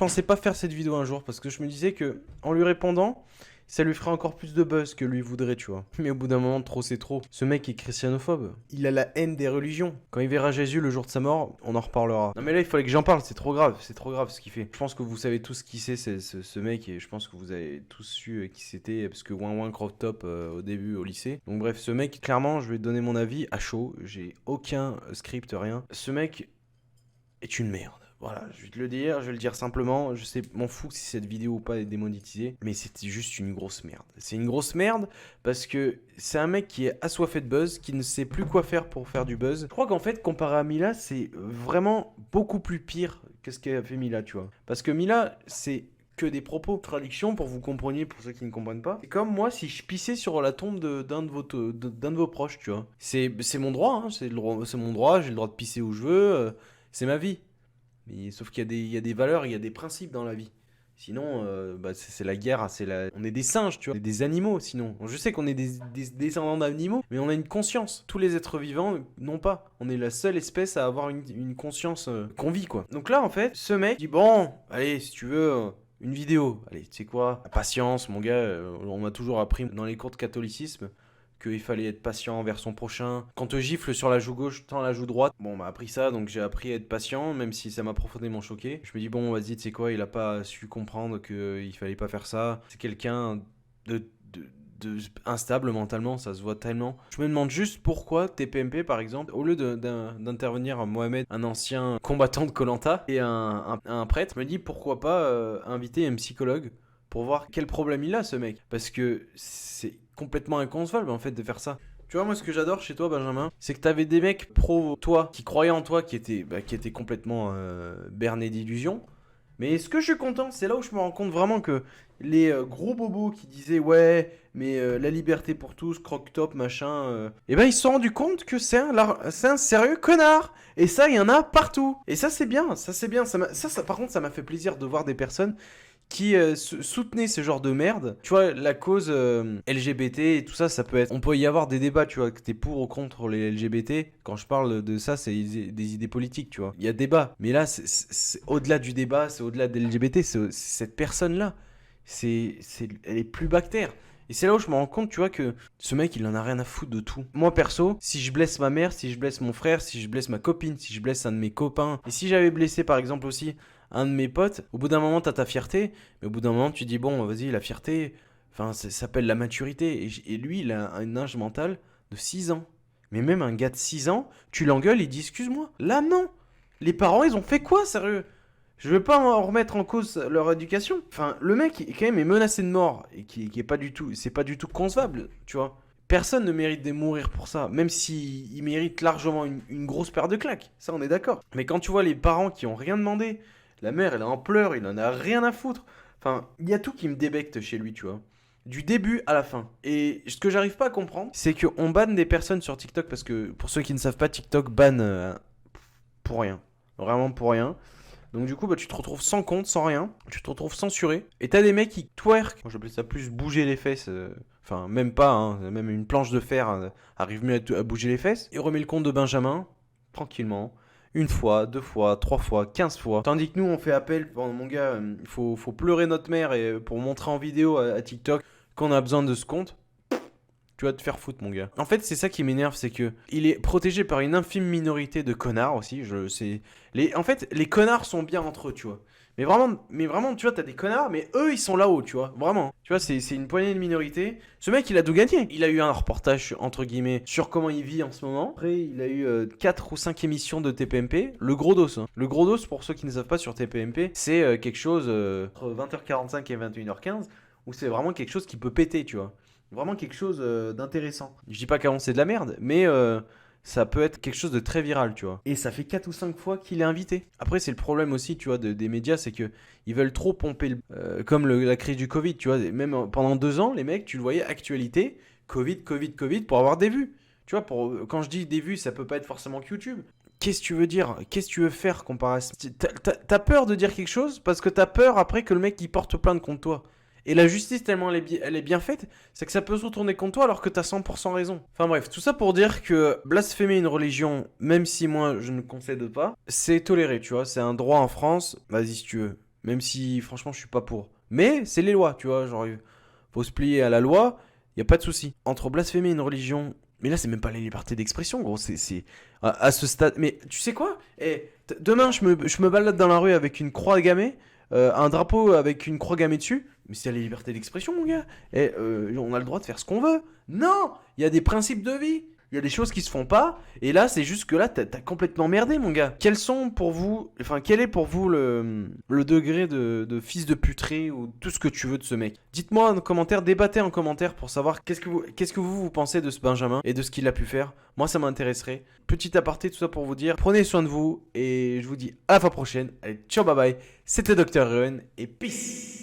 pensais pas faire cette vidéo un jour parce que je me disais que en lui répondant, ça lui ferait encore plus de buzz que lui voudrait, tu vois. Mais au bout d'un moment, trop c'est trop. Ce mec est christianophobe. Il a la haine des religions. Quand il verra Jésus le jour de sa mort, on en reparlera. Non mais là, il fallait que j'en parle, c'est trop grave ce qu'il fait. Je pense que vous savez tous qui c'est ce mec et je pense que vous avez tous su qui c'était parce que ouin crop top au début au lycée. Donc bref, ce mec, clairement, je vais donner mon avis à chaud. J'ai aucun script, rien. Ce mec est une merde. Voilà, je vais te le dire, je vais le dire simplement. Je sais, m'en fous si cette vidéo ou pas est démonétisée, mais c'était juste une grosse merde. C'est une grosse merde parce que c'est un mec qui est assoiffé de buzz, qui ne sait plus quoi faire pour faire du buzz. Je crois qu'en fait, comparé à Mila, c'est vraiment beaucoup plus pire que ce qu'a fait Mila, tu vois. Parce que Mila, c'est que des propos. Traduction pour vous compreniez, pour ceux qui ne comprennent pas. C'est comme moi si je pissais sur la tombe d'un de vos proches, tu vois. C'est mon droit, hein, c'est mon droit, j'ai le droit de pisser où je veux, c'est ma vie. Mais sauf qu'il y a des valeurs, il y a des principes dans la vie. Sinon, c'est la guerre, on est des singes, tu vois, des animaux sinon. Je sais qu'on est des descendants d'animaux, mais on a une conscience. Tous les êtres vivants n'ont pas. On est la seule espèce à avoir une conscience qu'on vit, quoi. Donc là, en fait, ce mec dit, bon, allez, si tu veux, une vidéo. Allez, tu sais quoi, la patience, mon gars, on m'a toujours appris dans les cours de catholicisme qu'il fallait être patient envers son prochain. Quand te gifle sur la joue gauche, tends la joue droite. Bon, on m'a appris ça, donc j'ai appris à être patient, même si ça m'a profondément choqué. Je me dis, bon, vas-y, tu sais quoi, il a pas su comprendre qu'il fallait pas faire ça. C'est quelqu'un de, instable mentalement, ça se voit tellement. Je me demande juste pourquoi TPMP, par exemple, au lieu d'intervenir Mohamed, un ancien combattant de koh et un prêtre, me dit pourquoi pas inviter un psychologue pour voir quel problème il a, ce mec. Parce que c'est complètement inconcevable, en fait, de faire ça. Tu vois, moi, ce que j'adore chez toi, Benjamin, c'est que t'avais des mecs pro-toi, qui croyaient en toi, qui étaient complètement bernés d'illusions. Mais ce que je suis content, c'est là où je me rends compte vraiment que les gros bobos qui disaient ouais, mais la liberté pour tous, croque-top, machin, et ben ils se sont rendus compte que c'est un sérieux connard. Et ça, il y en a partout. Et ça, c'est bien, ça, c'est bien. Par contre, ça m'a fait plaisir de voir des personnes qui soutenaient ce genre de merde. Tu vois, la cause LGBT et tout ça, ça peut être... On peut y avoir des débats, tu vois, que t'es pour ou contre les LGBT. Quand je parle de ça, c'est des idées politiques, tu vois. Il y a débat. Mais là, c'est au-delà du débat, c'est au-delà de LGBT, c'est cette personne-là. Elle est plus bactère. Et c'est là où je me rends compte, tu vois, que ce mec, il en a rien à foutre de tout. Moi, perso, si je blesse ma mère, si je blesse mon frère, si je blesse ma copine, si je blesse un de mes copains, et si j'avais blessé, par exemple, aussi un de mes potes, au bout d'un moment, t'as ta fierté, mais au bout d'un moment, tu dis, bon, vas-y, la fierté, enfin, ça s'appelle la maturité. Et lui, il a un âge mental de 6 ans. Mais même un gars de 6 ans, tu l'engueules, il dit, excuse-moi. Là, non. Les parents, ils ont fait quoi, sérieux? Je veux pas en remettre en cause leur éducation. Enfin, le mec, quand même, est menacé de mort, et qui est pas du tout, c'est pas du tout concevable, tu vois. Personne ne mérite de mourir pour ça, même s'il mérite largement une grosse paire de claques. Ça, on est d'accord. Mais quand tu vois les parents qui ont rien demandé, la mère, elle est en pleurs, il en a rien à foutre. Enfin, il y a tout qui me débecte chez lui, tu vois. Du début à la fin. Et ce que j'arrive pas à comprendre, c'est qu'on banne des personnes sur TikTok parce que, pour ceux qui ne savent pas, TikTok banne pour rien. Vraiment pour rien. Donc du coup, bah, tu te retrouves sans compte, sans rien. Tu te retrouves censuré. Et t'as des mecs qui twerk. Moi, j'appelle ça plus bouger les fesses. Enfin, même pas, hein. Même une planche de fer arrive mieux à bouger les fesses. Et remet le compte de Benjamin, tranquillement. Une fois, deux fois, trois fois, 15 fois. Tandis que nous, on fait appel. Bon, mon gars, il faut pleurer notre mère pour montrer en vidéo à TikTok qu'on a besoin de ce compte. Tu vas te faire foutre, mon gars. En fait, c'est ça qui m'énerve, c'est que il est protégé par une infime minorité de connards aussi. En fait, les connards sont bien entre eux, tu vois. Mais vraiment, tu vois, t'as des connards, mais eux, ils sont là-haut, tu vois. Vraiment. Tu vois, c'est une poignée de minorité. Ce mec, il a tout gagné. Il a eu un reportage, entre guillemets, sur comment il vit en ce moment. Après, il a eu 4 ou 5 émissions de TPMP. Le gros dos, hein. Le gros dos, pour ceux qui ne savent pas sur TPMP, c'est quelque chose entre 20h45 et 21h15, où c'est vraiment quelque chose qui peut péter, tu vois. Vraiment quelque chose d'intéressant. Je dis pas qu'avant c'est de la merde, mais ça peut être quelque chose de très viral, tu vois. Et ça fait 4 ou 5 fois qu'il est invité. Après, c'est le problème aussi, tu vois, des médias, c'est que ils veulent trop pomper, comme la crise du Covid, tu vois. Même pendant 2 ans, les mecs, tu le voyais, actualité, Covid, pour avoir des vues. Tu vois, quand je dis des vues, ça peut pas être forcément que YouTube. Qu'est-ce que tu veux dire? Qu'est-ce que tu veux faire comparé à ça? T'as peur de dire quelque chose parce que t'as peur après que le mec il porte plainte contre toi. Et la justice, tellement elle est bien faite, c'est que ça peut se retourner contre toi alors que t'as 100% raison. Enfin bref, tout ça pour dire que blasphémer une religion, même si moi je ne concède pas, c'est toléré, tu vois. C'est un droit en France. Vas-y si tu veux. Même si, franchement, je suis pas pour. Mais c'est les lois, tu vois. Genre, faut se plier à la loi, y a pas de souci. Entre blasphémer une religion. Mais là, c'est même pas la liberté d'expression, gros. À ce stade. Mais tu sais quoi? Demain, je me balade dans la rue avec une croix gammée, un drapeau avec une croix gammée dessus. Mais c'est la liberté d'expression, mon gars. On a le droit de faire ce qu'on veut. Non! Il y a des principes de vie. Il y a des choses qui se font pas. Et là, c'est juste que là, t'as complètement merdé, mon gars. Quel est pour vous le degré de fils de puterie ou tout ce que tu veux de ce mec? Dites-moi en commentaire, débattez en commentaire pour savoir qu'est-ce que vous pensez de ce Benjamin et de ce qu'il a pu faire. Moi, ça m'intéresserait. Petit aparté, tout ça pour vous dire. Prenez soin de vous et je vous dis à la fois prochaine. Allez, ciao, bye bye. C'était Dr. Ruen et peace.